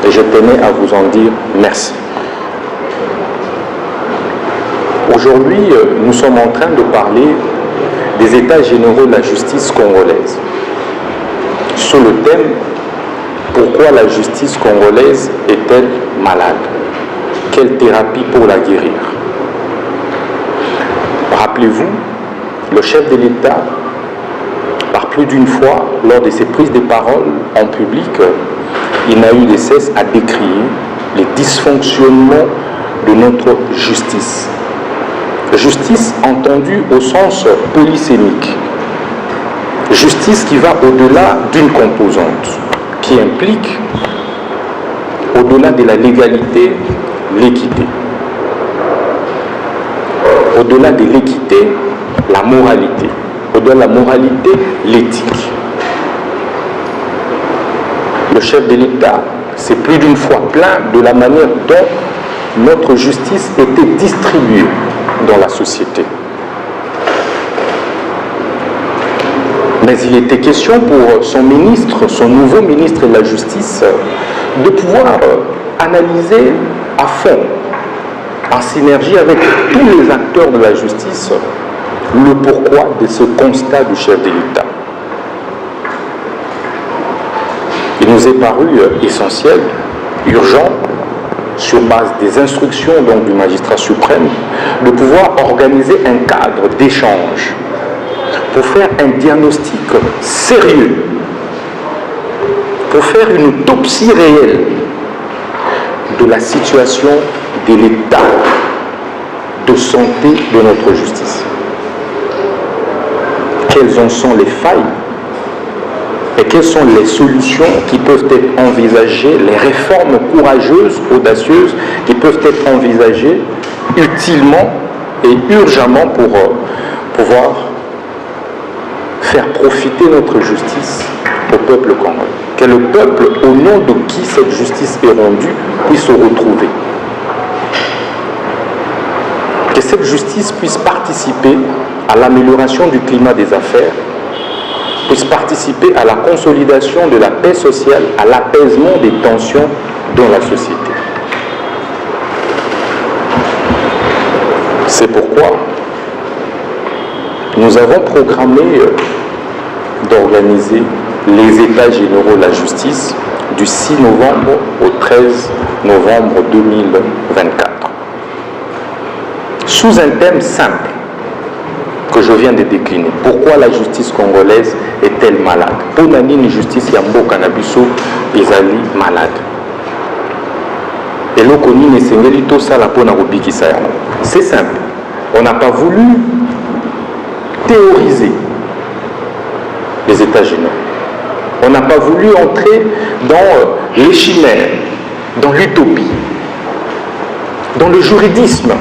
Et je tenais à vous en dire merci. Aujourd'hui, nous sommes en train de parler des états généraux de la justice congolaise. Sur le thème « Pourquoi la justice congolaise est-elle malade? Quelle thérapie pour la guérir ?» Rappelez-vous, le chef de l'État, par plus d'une fois, lors de ses prises de parole en public, il n'a eu de cesse à décrire les dysfonctionnements de notre justice. Justice entendue au sens polysémique. Justice qui va au-delà d'une composante, qui implique, au-delà de la légalité, l'équité. Au-delà de l'équité, la moralité. Au-delà de la moralité, l'éthique. Le chef de l'État s'est plus d'une fois plaint de la manière dont notre justice était distribuée dans la société. Mais il était question pour son ministre, son nouveau ministre de la Justice, de pouvoir analyser à fond, en synergie avec tous les acteurs de la justice, le pourquoi de ce constat du chef de l'État. Il nous est paru essentiel, urgent, sur base des instructions donc, du magistrat suprême, de pouvoir organiser un cadre d'échange pour faire un diagnostic sérieux, pour faire une autopsie réelle de la situation de l'état de santé de notre justice. Quelles en sont les failles et quelles sont les solutions qui peuvent être envisagées, les réformes courageuses, audacieuses, qui peuvent être envisagées utilement et urgemment pour pouvoir faire profiter notre justice au peuple congolais. Que le peuple, au nom de qui cette justice est rendue, puisse se retrouver. Que cette justice puisse participer à l'amélioration du climat des affaires, puisse participer à la consolidation de la paix sociale, à l'apaisement des tensions dans la société. C'est pourquoi nous avons programmé d'organiser les États généraux de la justice du 6 novembre au 13 novembre 2024. Sous un thème simple que je viens de décliner. Pourquoi la justice congolaise est-elle malade? Ponani ni justice yambo kanabiso ezali malade. Et l'okoni ne sengeli to sala pona kobikisa yango. C'est simple. On n'a pas voulu théoriser les états généraux. On n'a pas voulu entrer dans les chimères, dans l'utopie, dans le juridisme.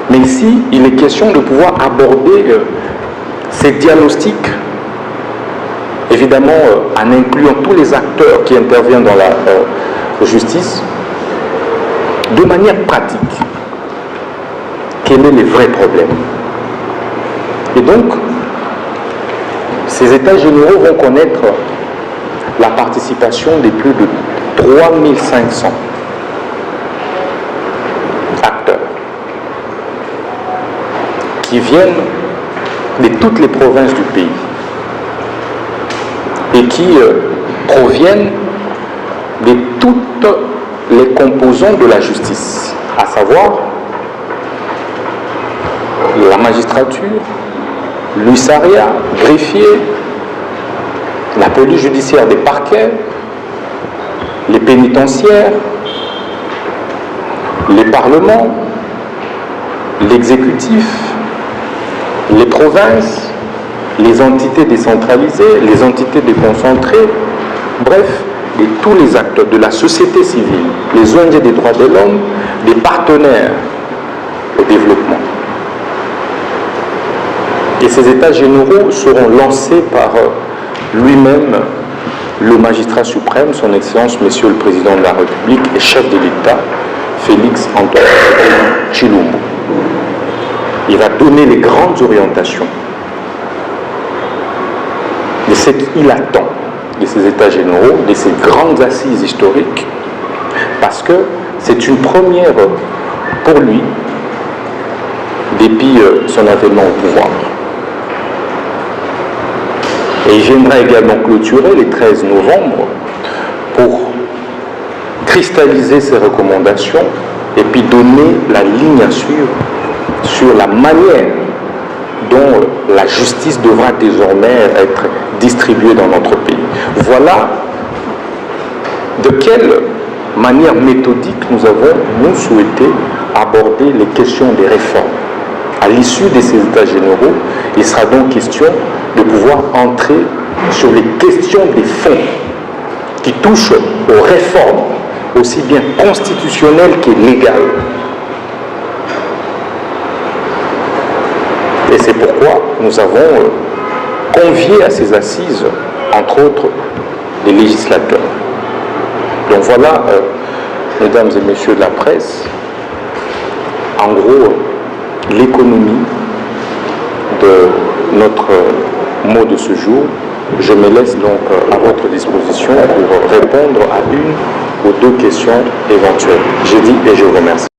Mais ici, il est question de pouvoir aborder ces diagnostics, évidemment en incluant tous les acteurs qui interviennent dans la justice, de manière pratique. Quels sont les vrais problèmes? Et donc, ces états généraux vont connaître la participation de plus de 3500 acteurs qui viennent de toutes les provinces du pays et qui proviennent de toutes les composantes de la justice, à savoir la magistrature, l'huissariat, greffier, la police judiciaire des parquets, les pénitentiaires, les parlements, l'exécutif, les provinces, les entités décentralisées, les entités déconcentrées, bref, et tous les acteurs de la société civile, les ONG des droits de l'homme, des partenaires au développement. Et ces états généraux seront lancés par lui-même, le magistrat suprême, son Excellence, Monsieur le Président de la République et chef de l'État, Félix Antoine Tshilombo. Il va donner les grandes orientations de ce qu'il attend de ces états généraux, de ces grandes assises historiques, parce que c'est une première pour lui, depuis son avènement au pouvoir. Et j'aimerais également clôturer les 13 novembre pour cristalliser ces recommandations et puis donner la ligne à suivre sur la manière dont la justice devra désormais être distribuée dans notre pays. Voilà de quelle manière méthodique nous avons, nous, souhaité aborder les questions des réformes. À l'issue de ces états généraux, il sera donc question de pouvoir entrer sur les questions des fonds qui touchent aux réformes, aussi bien constitutionnelles que légales. Et c'est pourquoi nous avons convié à ces assises, entre autres, les législateurs. Donc voilà, mesdames et messieurs de la presse, en gros, l'économie de notre mot de ce jour. Je me laisse donc à votre disposition pour répondre à une ou deux questions éventuelles. Je dis et je vous remercie.